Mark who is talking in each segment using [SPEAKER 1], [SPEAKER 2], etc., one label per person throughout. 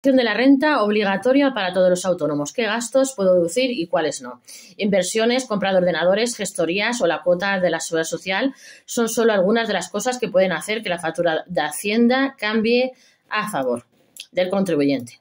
[SPEAKER 1] De la renta obligatoria para todos los autónomos. ¿Qué gastos puedo deducir y cuáles no? Inversiones, compra de ordenadores, gestorías o la cuota de la seguridad social son solo algunas de las cosas que pueden hacer que la factura de Hacienda cambie a favor del contribuyente.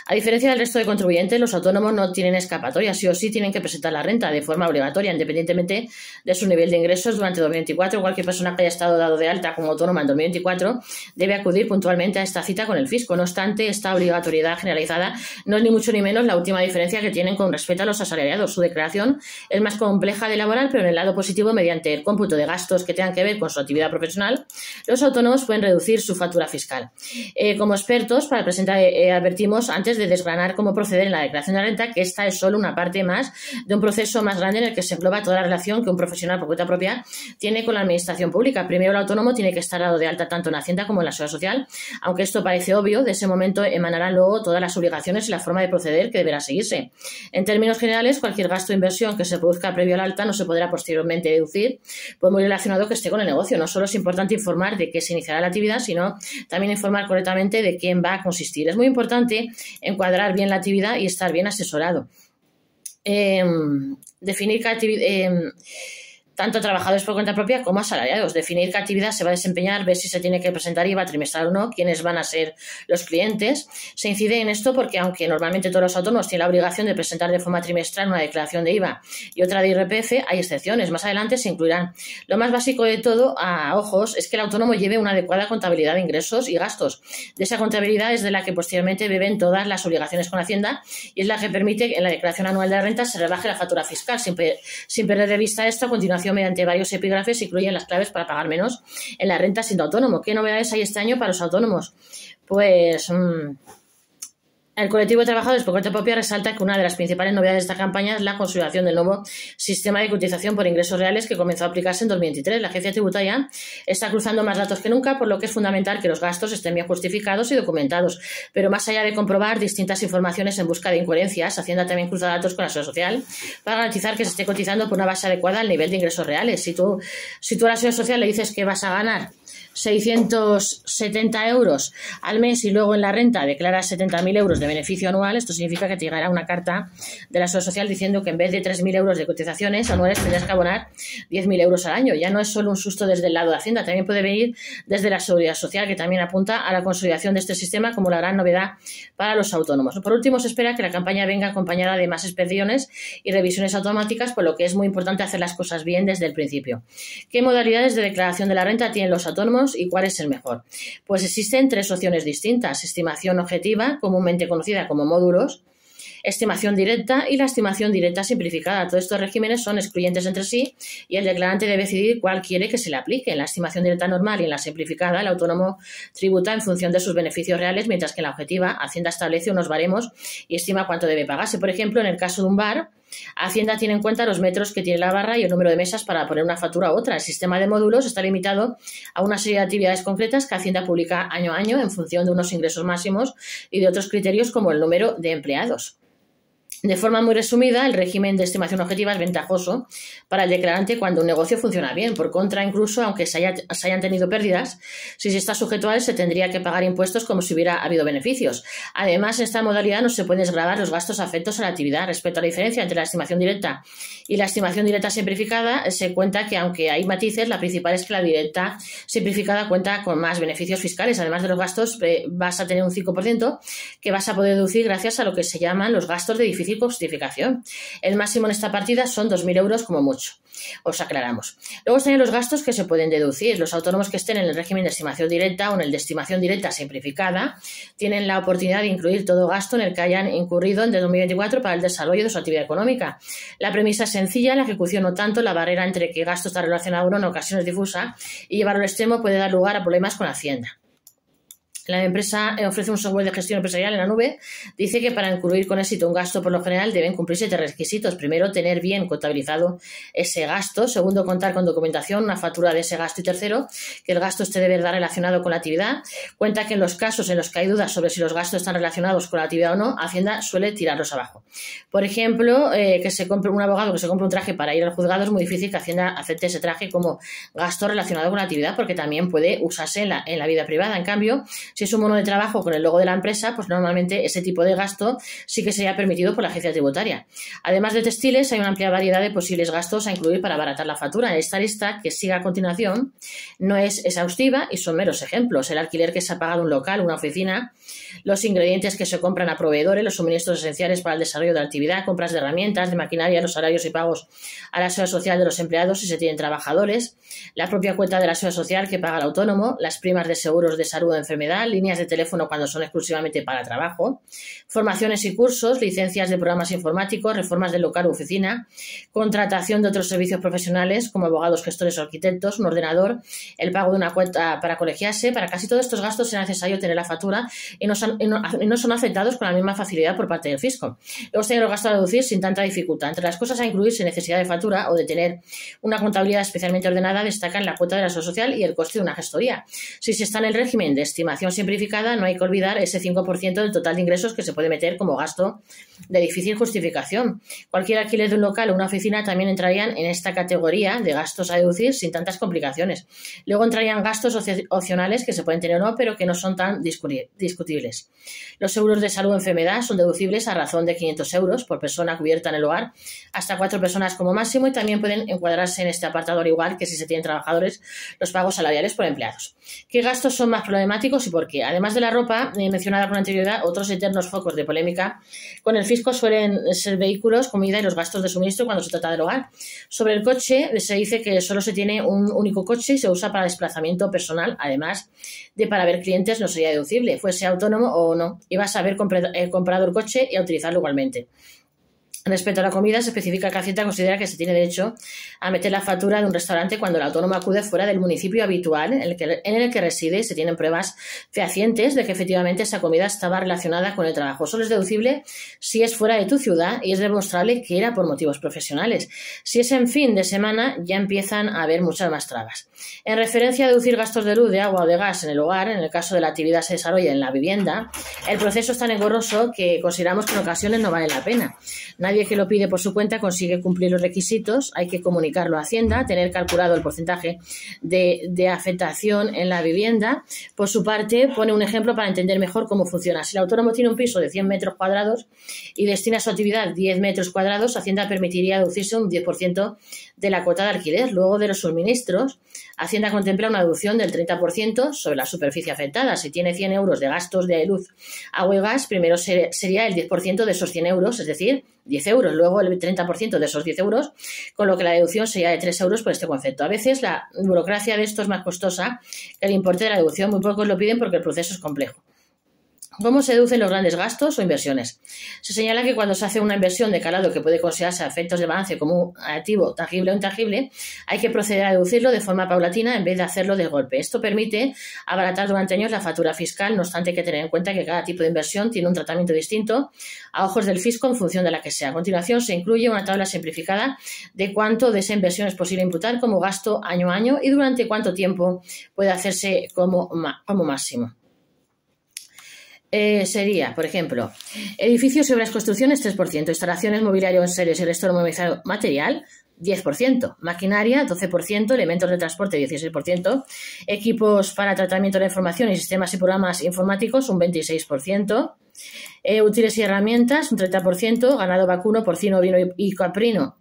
[SPEAKER 1] A diferencia del resto de contribuyentes, los autónomos no tienen escapatoria, sí o sí tienen que presentar la renta de forma obligatoria, independientemente de su nivel de ingresos durante 2024. Cualquier persona que haya estado dado de alta como autónoma en 2024 debe acudir puntualmente a esta cita con el fisco. No obstante, esta obligatoriedad generalizada no es ni mucho ni menos la última diferencia que tienen con respecto a los asalariados. Su declaración es más compleja de elaborar, pero en el lado positivo, mediante el cómputo de gastos que tengan que ver con su actividad profesional, los autónomos pueden reducir su factura fiscal. Como expertos, para presentar, advertimos antes de desgranar cómo proceder en la declaración de la renta, que esta es solo una parte más de un proceso más grande en el que se engloba toda la relación que un profesional por cuenta propia tiene con la administración pública. Primero, el autónomo tiene que estar dado de alta tanto en Hacienda como en la Seguridad Social. Aunque esto parece obvio, de ese momento emanarán luego todas las obligaciones y la forma de proceder que deberá seguirse. En términos generales, cualquier gasto de inversión que se produzca previo al alta no se podrá posteriormente deducir, por muy relacionado que esté con el negocio. No solo es importante informar de qué se iniciará la actividad, sino también informar correctamente de quién va a consistir. Es muy importante encuadrar bien la actividad y estar bien asesorado. Definir qué actividad, tanto trabajadores por cuenta propia como asalariados. Definir qué actividad se va a desempeñar, ver si se tiene que presentar IVA trimestral o no, quiénes van a ser los clientes. Se incide en esto porque, aunque normalmente todos los autónomos tienen la obligación de presentar de forma trimestral una declaración de IVA y otra de IRPF, hay excepciones. Más adelante se incluirán. Lo más básico de todo, a ojos, es que el autónomo lleve una adecuada contabilidad de ingresos y gastos. De esa contabilidad es de la que posteriormente beben todas las obligaciones con Hacienda y es la que permite que en la declaración anual de la renta se rebaje la factura fiscal. Sin perder de vista esto, a continuación, mediante varios epígrafes, incluyen las claves para pagar menos en la renta siendo autónomo. ¿Qué novedades hay este año para los autónomos? Pues el colectivo de trabajadores por cuenta propia resalta que una de las principales novedades de esta campaña es la consolidación del nuevo sistema de cotización por ingresos reales que comenzó a aplicarse en 2023. La agencia tributaria está cruzando más datos que nunca, por lo que es fundamental que los gastos estén bien justificados y documentados. Pero más allá de comprobar distintas informaciones en busca de incoherencias, Hacienda también cruza datos con la Seguridad Social para garantizar que se esté cotizando por una base adecuada al nivel de ingresos reales. Si tú a la Seguridad Social le dices que vas a ganar 670 euros al mes y luego en la renta declaras 70.000 euros de beneficio anual, esto significa que te llegará una carta de la Seguridad Social diciendo que en vez de 3.000 euros de cotizaciones anuales tendrás que abonar 10.000 euros al año. Ya no es solo un susto desde el lado de Hacienda, también puede venir desde la Seguridad Social, que también apunta a la consolidación de este sistema como la gran novedad para los autónomos. Por último, se espera que la campaña venga acompañada de más inspecciones y revisiones automáticas, por lo que es muy importante hacer las cosas bien desde el principio. ¿Qué modalidades de declaración de la renta tienen los autónomos y cuál es el mejor? Pues existen tres opciones distintas: estimación objetiva, comúnmente conocida como módulos, estimación directa y la estimación directa simplificada. Todos estos regímenes son excluyentes entre sí y el declarante debe decidir cuál quiere que se le aplique. En la estimación directa normal y en la simplificada, el autónomo tributa en función de sus beneficios reales, mientras que en la objetiva, Hacienda establece unos baremos y estima cuánto debe pagarse. Por ejemplo, en el caso de un bar, Hacienda tiene en cuenta los metros que tiene la barra y el número de mesas para poner una factura u otra. El sistema de módulos está limitado a una serie de actividades concretas que Hacienda publica año a año en función de unos ingresos máximos y de otros criterios como el número de empleados. De forma muy resumida, el régimen de estimación objetiva es ventajoso para el declarante cuando un negocio funciona bien. Por contra, incluso aunque se hayan tenido pérdidas, si se está sujeto a él, se tendría que pagar impuestos como si hubiera habido beneficios. Además, en esta modalidad no se pueden desgravar los gastos afectos a la actividad. Respecto a la diferencia entre la estimación directa y la estimación directa simplificada, se cuenta que, aunque hay matices, la principal es que la directa simplificada cuenta con más beneficios fiscales. Además de los gastos, vas a tener un 5% que vas a poder deducir gracias a lo que se llaman los gastos de difícil justificación. El máximo en esta partida son 2.000 euros como mucho. Os aclaramos. Luego están los gastos que se pueden deducir. Los autónomos que estén en el régimen de estimación directa o en el de estimación directa simplificada tienen la oportunidad de incluir todo gasto en el que hayan incurrido en 2024 para el desarrollo de su actividad económica. La premisa es sencilla, la ejecución no tanto. La barrera entre qué gasto está relacionado o no en ocasiones difusa y llevarlo al extremo puede dar lugar a problemas con Hacienda. La empresa ofrece un software de gestión empresarial en la nube. Dice que para incluir con éxito un gasto, por lo general, deben cumplirse 3 requisitos. Primero, tener bien contabilizado ese gasto. Segundo, contar con documentación, una factura de ese gasto. Y tercero, que el gasto esté de verdad relacionado con la actividad. Cuenta que en los casos en los que hay dudas sobre si los gastos están relacionados con la actividad o no, Hacienda suele tirarlos abajo. Por ejemplo, que se compre un abogado que se compre un traje para ir al juzgado, es muy difícil que Hacienda acepte ese traje como gasto relacionado con la actividad, porque también puede usarse en la vida privada. En cambio, Si es un bono de trabajo con el logo de la empresa, pues normalmente ese tipo de gasto sí que sería permitido por la agencia tributaria. Además de textiles, hay una amplia variedad de posibles gastos a incluir para abaratar la factura. Esta lista que sigue a continuación no es exhaustiva y son meros ejemplos. El alquiler que se ha pagado un local, una oficina, los ingredientes que se compran a proveedores, los suministros esenciales para el desarrollo de la actividad, compras de herramientas, de maquinaria, los salarios y pagos a la seguridad social de los empleados si se tienen trabajadores, la propia cuenta de la seguridad social que paga el autónomo, las primas de seguros de salud o enfermedad, líneas de teléfono cuando son exclusivamente para trabajo, formaciones y cursos, licencias de programas informáticos, reformas del local u oficina, contratación de otros servicios profesionales como abogados, gestores o arquitectos, un ordenador, el pago de una cuenta para colegiarse. Para casi todos estos gastos es necesario tener la factura y no son afectados con la misma facilidad por parte del fisco. Luego están los gastos a deducir sin tanta dificultad. Entre las cosas a incluir sin necesidad de factura o de tener una contabilidad especialmente ordenada destacan la cuota de la seguridad social y el coste de una gestoría. Si se está en el régimen de estimación simplificada, no hay que olvidar ese 5% del total de ingresos que se puede meter como gasto de difícil justificación. Cualquier alquiler de un local o una oficina también entrarían en esta categoría de gastos a deducir sin tantas complicaciones. Luego entrarían gastos opcionales que se pueden tener o no, pero que no son tan discutibles. Los seguros de salud o enfermedad son deducibles a razón de 500 euros por persona cubierta en el hogar, hasta 4 personas como máximo, y también pueden encuadrarse en este apartado al igual que si se tienen trabajadores los pagos salariales por empleados. ¿Qué gastos son más problemáticos y por qué? Además de la ropa mencionada con anterioridad, otros eternos focos de polémica con el fisco suelen ser vehículos, comida y los gastos de suministro cuando se trata del hogar. Sobre el coche se dice que solo se tiene un único coche y se usa para desplazamiento personal, además de para ver clientes no sería deducible, fuese autónomo o no. Ibas a haber comprado el coche y a utilizarlo igualmente. Respecto a la comida, se especifica que Hacienda considera que se tiene derecho a meter la factura de un restaurante cuando el autónomo acude fuera del municipio habitual en el que reside y se tienen pruebas fehacientes de que efectivamente esa comida estaba relacionada con el trabajo. Solo es deducible si es fuera de tu ciudad y es demostrable que era por motivos profesionales. Si es en fin de semana, ya empiezan a haber muchas más trabas. En referencia a deducir gastos de luz, de agua o de gas en el hogar, en el caso de la actividad se desarrolla en la vivienda, el proceso es tan engorroso que consideramos que en ocasiones no vale la pena. Nadie que lo pide por su cuenta consigue cumplir los requisitos, hay que comunicarlo a Hacienda, tener calculado el porcentaje de afectación en la vivienda. Por su parte, pone un ejemplo para entender mejor cómo funciona. Si el autónomo tiene un piso de 100 metros cuadrados y destina a su actividad 10 metros cuadrados, Hacienda permitiría deducirse un 10% de la cuota de alquiler. Luego de los suministros, Hacienda contempla una deducción del 30% sobre la superficie afectada. Si tiene 100 euros de gastos de luz, agua y gas, primero sería el 10% de esos 100 euros, es decir, 10 euros, luego el 30% de esos 10 euros, con lo que la deducción sería de 3 euros por este concepto. A veces la burocracia de esto es más costosa que el importe de la deducción. Muy pocos lo piden porque el proceso es complejo. ¿Cómo se deducen los grandes gastos o inversiones? Se señala que cuando se hace una inversión de calado que puede considerarse a efectos de balance como un activo tangible o intangible, hay que proceder a deducirlo de forma paulatina en vez de hacerlo de golpe. Esto permite abaratar durante años la factura fiscal, no obstante hay que tener en cuenta que cada tipo de inversión tiene un tratamiento distinto a ojos del fisco en función de la que sea. A continuación se incluye una tabla simplificada de cuánto de esa inversión es posible imputar como gasto año a año y durante cuánto tiempo puede hacerse como máximo. Sería, por ejemplo, edificios y obras construcciones 3%, instalaciones, mobiliario en series y resto de material 10%, maquinaria 12%, elementos de transporte 16%, equipos para tratamiento de la información y sistemas y programas informáticos un 26%, útiles y herramientas un 30%, ganado vacuno, porcino, ovino y caprino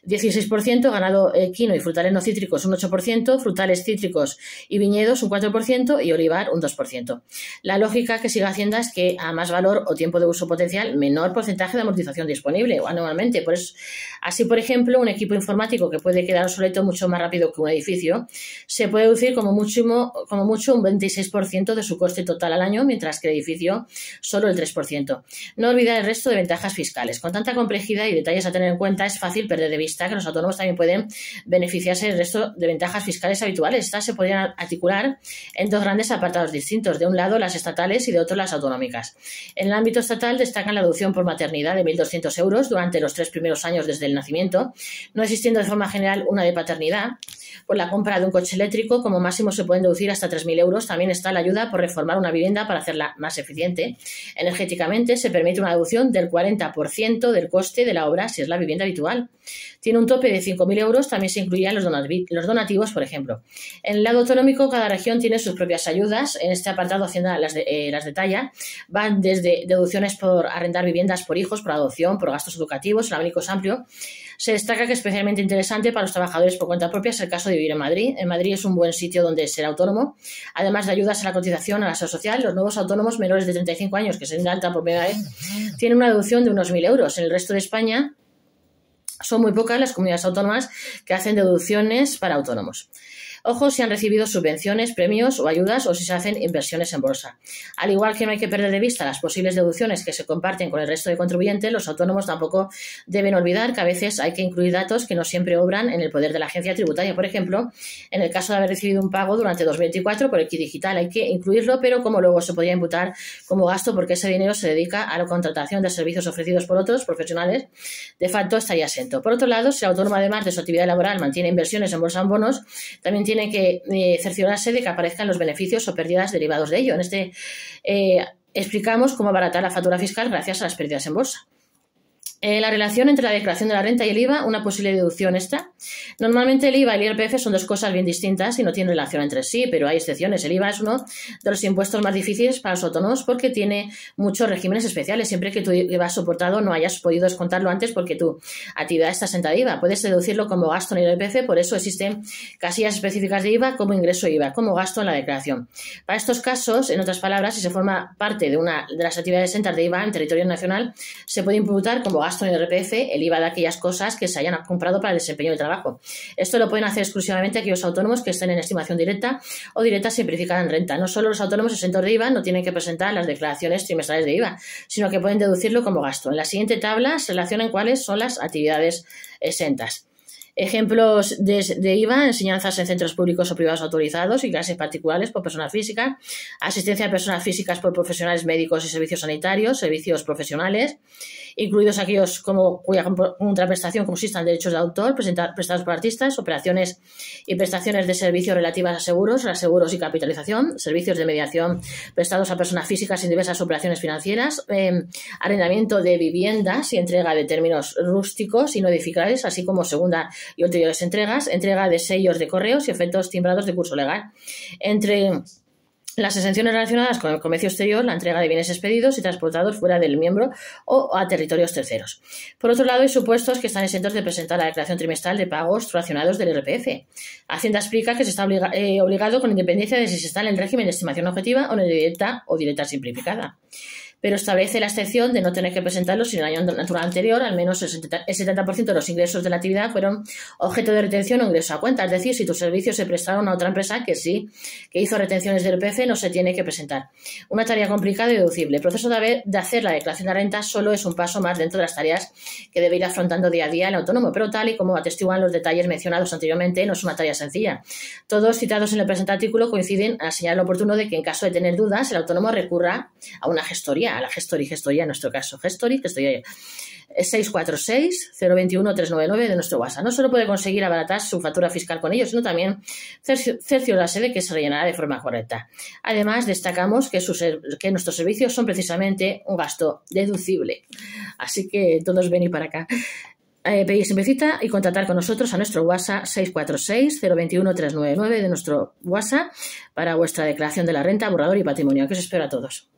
[SPEAKER 1] 16%, ganado equino y frutales no cítricos un 8%, frutales cítricos y viñedos un 4% y olivar un 2%. La lógica que sigue Hacienda es que a más valor o tiempo de uso potencial, menor porcentaje de amortización disponible anualmente. Así, por ejemplo, un equipo informático que puede quedar obsoleto mucho más rápido que un edificio se puede deducir como mucho un 26% de su coste total al año, mientras que el edificio solo el 3%. No olvidar el resto de ventajas fiscales. Con tanta complejidad y detalles a tener en cuenta, es fácil perder de vista que los autónomos también pueden beneficiarse del resto de ventajas fiscales habituales. Estas se podrían articular en dos grandes apartados distintos. De un lado, las estatales y de otro, las autonómicas. En el ámbito estatal destacan la deducción por maternidad de 1.200 euros durante los 3 primeros años desde el nacimiento, no existiendo de forma general una de paternidad. por la compra de un coche eléctrico, como máximo se pueden deducir hasta 3.000 euros. También está la ayuda por reformar una vivienda para hacerla más eficiente energéticamente. Se permite una deducción del 40% del coste de la obra si es la vivienda habitual. Tiene un tope de 5.000 euros. También se incluían los donativos, por ejemplo. En el lado autonómico, cada región tiene sus propias ayudas. En este apartado Hacienda las detalla. Van desde deducciones por arrendar viviendas por hijos, por adopción, por gastos educativos. El abanico es amplio. Se destaca que es especialmente interesante para los trabajadores por cuenta propia es el caso de vivir en Madrid. En Madrid es un buen sitio donde ser autónomo. Además de ayudas a la cotización a la seguridad social, los nuevos autónomos menores de 35 años que se den de alta por primera vez tienen una deducción de unos 1.000 euros. En el resto de España son muy pocas las comunidades autónomas que hacen deducciones para autónomos. Ojo si han recibido subvenciones, premios o ayudas o si se hacen inversiones en bolsa. Al igual que no hay que perder de vista las posibles deducciones que se comparten con el resto de contribuyentes, los autónomos tampoco deben olvidar que a veces hay que incluir datos que no siempre obran en el poder de la agencia tributaria. Por ejemplo, en el caso de haber recibido un pago durante 2024 por el kit digital hay que incluirlo, pero como luego se podría imputar como gasto porque ese dinero se dedica a la contratación de servicios ofrecidos por otros profesionales, de facto estaría exento. Por otro lado, si el autónomo además de su actividad laboral mantiene inversiones en bolsa o en bonos, también tiene que cerciorarse de que aparezcan los beneficios o pérdidas derivados de ello. En este explicamos cómo abaratar la factura fiscal gracias a las pérdidas en bolsa. La relación entre la declaración de la renta y el IVA, una posible deducción esta. Normalmente el IVA y el IRPF son dos cosas bien distintas y no tienen relación entre sí, pero hay excepciones. El IVA es uno de los impuestos más difíciles para los autónomos porque tiene muchos regímenes especiales. Siempre que tu IVA soportado no hayas podido descontarlo antes porque tu actividad está exenta de IVA. Puedes deducirlo como gasto en el IRPF, por eso existen casillas específicas de IVA como ingreso IVA, como gasto en la declaración. Para estos casos, en otras palabras, si se forma parte de una de las actividades exentas de IVA en territorio nacional, se puede imputar como gasto en el IRPF el IVA de aquellas cosas que se hayan comprado para el desempeño del trabajo. Esto lo pueden hacer exclusivamente aquellos autónomos que estén en estimación directa o directa simplificada en renta. No solo los autónomos exentos de IVA no tienen que presentar las declaraciones trimestrales de IVA, sino que pueden deducirlo como gasto. En la siguiente tabla se relacionan cuáles son las actividades exentas. Ejemplos de IVA, enseñanzas en centros públicos o privados autorizados y clases particulares por personas físicas, asistencia a personas físicas por profesionales médicos y servicios sanitarios, servicios profesionales, incluidos aquellos cuya contraprestación consista en derechos de autor prestados por artistas, operaciones y prestaciones de servicios relativas a seguros, reaseguros y capitalización, servicios de mediación prestados a personas físicas en diversas operaciones financieras, arrendamiento de viviendas y entrega de términos rústicos y no edificables, así como segunda y ulteriores entregas, entrega de sellos de correos y efectos timbrados de curso legal. Entre las exenciones relacionadas con el comercio exterior, la entrega de bienes expedidos y transportados fuera del miembro o a territorios terceros. Por otro lado, hay supuestos que están exentos de presentar la declaración trimestral de pagos fraccionados del IRPF. Hacienda explica que se está obligado con independencia de si se está en el régimen de estimación objetiva o en el directa o directa simplificada. Pero establece la excepción de no tener que presentarlo si en el año natural anterior al menos el 70% de los ingresos de la actividad fueron objeto de retención o ingreso a cuenta. Es decir, si tus servicios se prestaron a otra empresa que hizo retenciones del IRPF, no se tiene que presentar. Una tarea complicada y deducible. El proceso de hacer la declaración de renta solo es un paso más dentro de las tareas que debe ir afrontando día a día el autónomo, pero tal y como atestiguan los detalles mencionados anteriormente, no es una tarea sencilla. Todos citados en el presente artículo coinciden a señalar lo oportuno de que en caso de tener dudas, el autónomo recurra a una gestoría, a la gestoría en nuestro caso, gestoría 646-021-399 de nuestro WhatsApp. No solo puede conseguir abaratar su factura fiscal con ellos, sino también cerciorarse de que se rellenará de forma correcta. Además, destacamos que nuestros servicios son precisamente un gasto deducible. Así que todos venid para acá. Pedir siempre cita y contactar con nosotros a nuestro WhatsApp 646-021-399 de nuestro WhatsApp para vuestra declaración de la renta, borrador y patrimonio. Que os espero a todos.